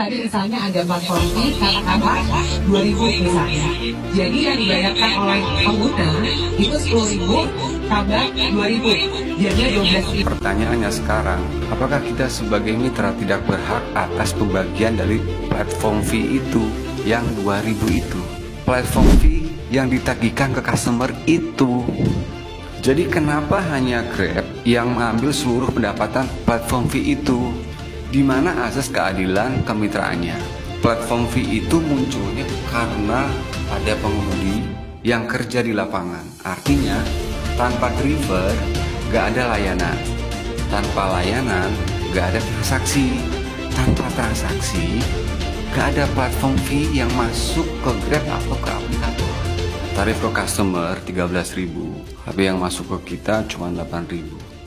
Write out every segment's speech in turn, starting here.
Tadi misalnya ada platform fee katakanlah 2.000 misalnya. Jadi yang dibayarkan oleh pengguna itu 10.000 tambah 2.000. Jadinya 12.000. Pertanyaannya sekarang, apakah kita sebagai mitra tidak berhak atas pembagian dari platform fee itu yang 2.000 itu? Platform fee yang ditagihkan ke customer itu. Jadi kenapa hanya Grab yang mengambil seluruh pendapatan platform fee itu? Di mana asas keadilan kemitraannya? Platform fee itu munculnya karena ada pengemudi yang kerja di lapangan. Artinya tanpa driver gak ada layanan, tanpa layanan gak ada transaksi, tanpa transaksi gak ada platform fee yang masuk ke Grab atau ke aplikator. Tarif ke customer 13.000, tapi yang masuk ke kita cuma 8.000.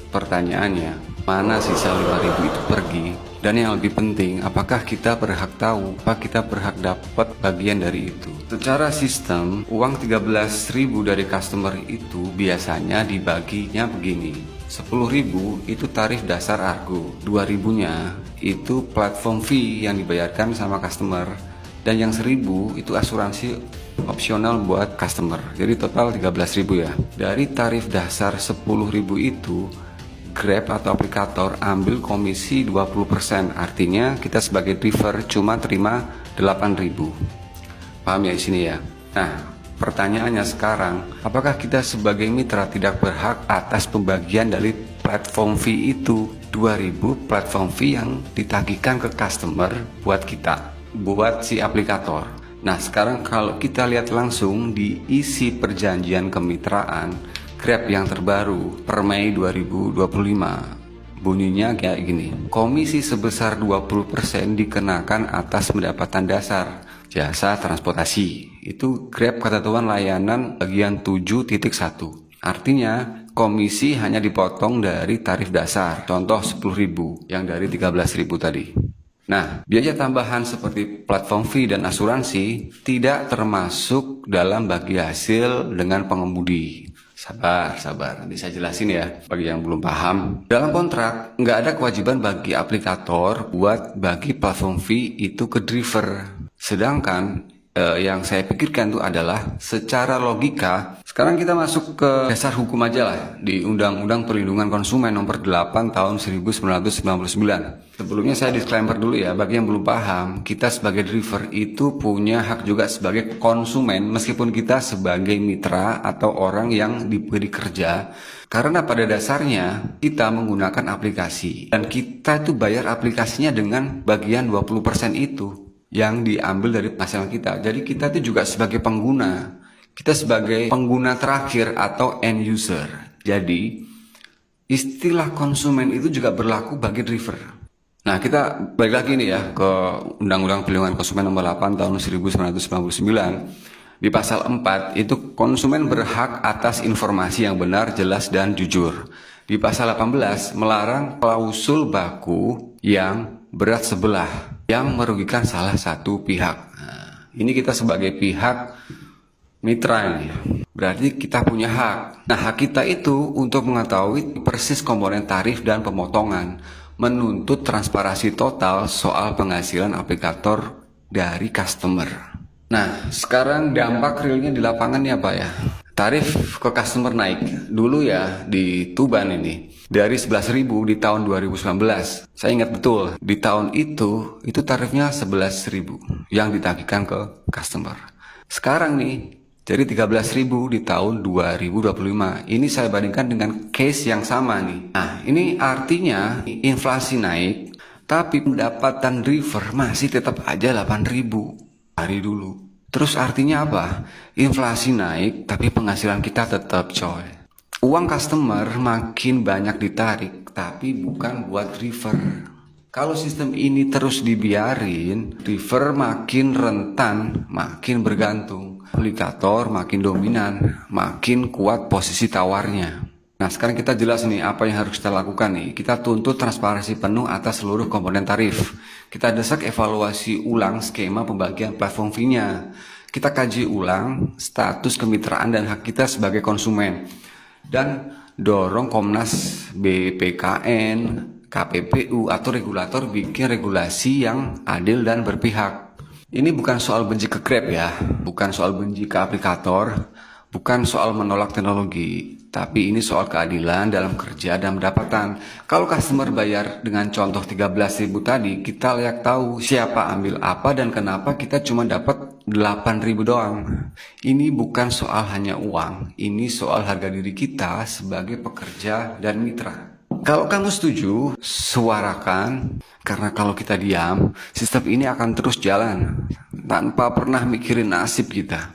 Pertanyaannya, mana sisa 5.000 itu pergi? Dan yang lebih penting, apakah kita berhak tahu, apa kita berhak dapat bagian dari itu? Secara sistem, uang 13.000 dari customer itu biasanya dibaginya begini. 10.000 itu tarif dasar Argo, 2.000-nya itu platform fee yang dibayarkan sama customer, dan yang 1.000 itu asuransi opsional buat customer. Jadi total 13.000 ya. Dari tarif dasar 10.000 itu, Grab atau aplikator ambil komisi 20%. Artinya kita sebagai driver cuma terima 8.000. Paham ya di sini ya? Nah, pertanyaannya sekarang, apakah kita sebagai mitra tidak berhak atas pembagian dari platform fee itu? 2.000 platform fee yang ditagihkan ke customer buat kita, buat si aplikator. Nah, sekarang kalau kita lihat langsung di isi perjanjian kemitraan Grab yang terbaru per Mei 2025, bunyinya kayak gini. Komisi sebesar 20% dikenakan atas pendapatan dasar jasa transportasi. Itu Grab Ketentuan Layanan bagian 7.1. Artinya komisi hanya dipotong dari tarif dasar. Contoh 10.000 yang dari 13.000 tadi. Nah, biaya tambahan seperti platform fee dan asuransi tidak termasuk dalam bagi hasil dengan pengemudi. Sabar, nanti saya jelasin ya bagi yang belum paham. Dalam kontrak, nggak ada kewajiban bagi aplikator buat bagi platform fee itu ke driver. Sedangkan yang saya pikirkan itu adalah secara logika. Sekarang kita masuk ke dasar hukum aja lah, di Undang-Undang Perlindungan Konsumen nomor 8 tahun 1999. Sebelumnya saya disclaimer dulu ya, bagi yang belum paham, kita sebagai driver itu punya hak juga sebagai konsumen meskipun kita sebagai mitra atau orang yang diberi kerja. Karena pada dasarnya kita menggunakan aplikasi dan kita itu bayar aplikasinya dengan bagian 20% itu yang diambil dari penghasilan kita. Jadi kita itu juga sebagai pengguna. Kita sebagai pengguna terakhir atau end user. Jadi istilah konsumen itu juga berlaku bagi driver. Nah, kita balik lagi nih ya ke Undang-Undang Perlindungan Konsumen nomor 8 tahun 1999. Di pasal 4 itu konsumen berhak atas informasi yang benar, jelas, dan jujur. Di pasal 18 melarang klausul baku yang berat sebelah yang merugikan salah satu pihak. Nah, ini kita sebagai pihak mitra ini. Berarti kita punya hak. Nah, hak kita itu untuk mengetahui persis komponen tarif dan pemotongan, menuntut transparansi total soal penghasilan aplikator dari customer. Nah, sekarang dampak realnya di lapangan ini apa ya? Tarif ke customer naik. Dulu ya di Tuban ini dari 11.000 di tahun 2019. Saya ingat betul, di tahun itu tarifnya 11.000 yang ditagihkan ke customer. Sekarang nih jadi 13.000 di tahun 2025. Ini saya bandingkan dengan case yang sama nih. Nah, ini artinya inflasi naik, tapi pendapatan driver masih tetap aja 8.000 hari dulu. Terus artinya apa? Inflasi naik, tapi penghasilan kita tetap coy. Uang customer makin banyak ditarik, tapi bukan buat driver. Kalau sistem ini terus dibiarin, driver makin rentan, makin bergantung. Aplikator makin dominan, makin kuat posisi tawarnya. Nah, sekarang kita jelas nih apa yang harus kita lakukan nih. Kita tuntut transparansi penuh atas seluruh komponen tarif. Kita desak evaluasi ulang skema pembagian platform fee-nya. Kita kaji ulang status kemitraan dan hak kita sebagai konsumen. Dan dorong Komnas BPKN, KPPU atau regulator bikin regulasi yang adil dan berpihak. Ini bukan soal benci ke Grab ya, bukan soal benci ke aplikator, bukan soal menolak teknologi, tapi ini soal keadilan dalam kerja dan pendapatan. Kalau customer bayar dengan contoh 13.000 tadi, kita layak tahu siapa ambil apa dan kenapa kita cuma dapat 8.000 doang. Ini bukan soal hanya uang, ini soal harga diri kita sebagai pekerja dan mitra. Kalau kamu setuju, suarakan, karena kalau kita diam, sistem ini akan terus jalan tanpa pernah mikirin nasib kita.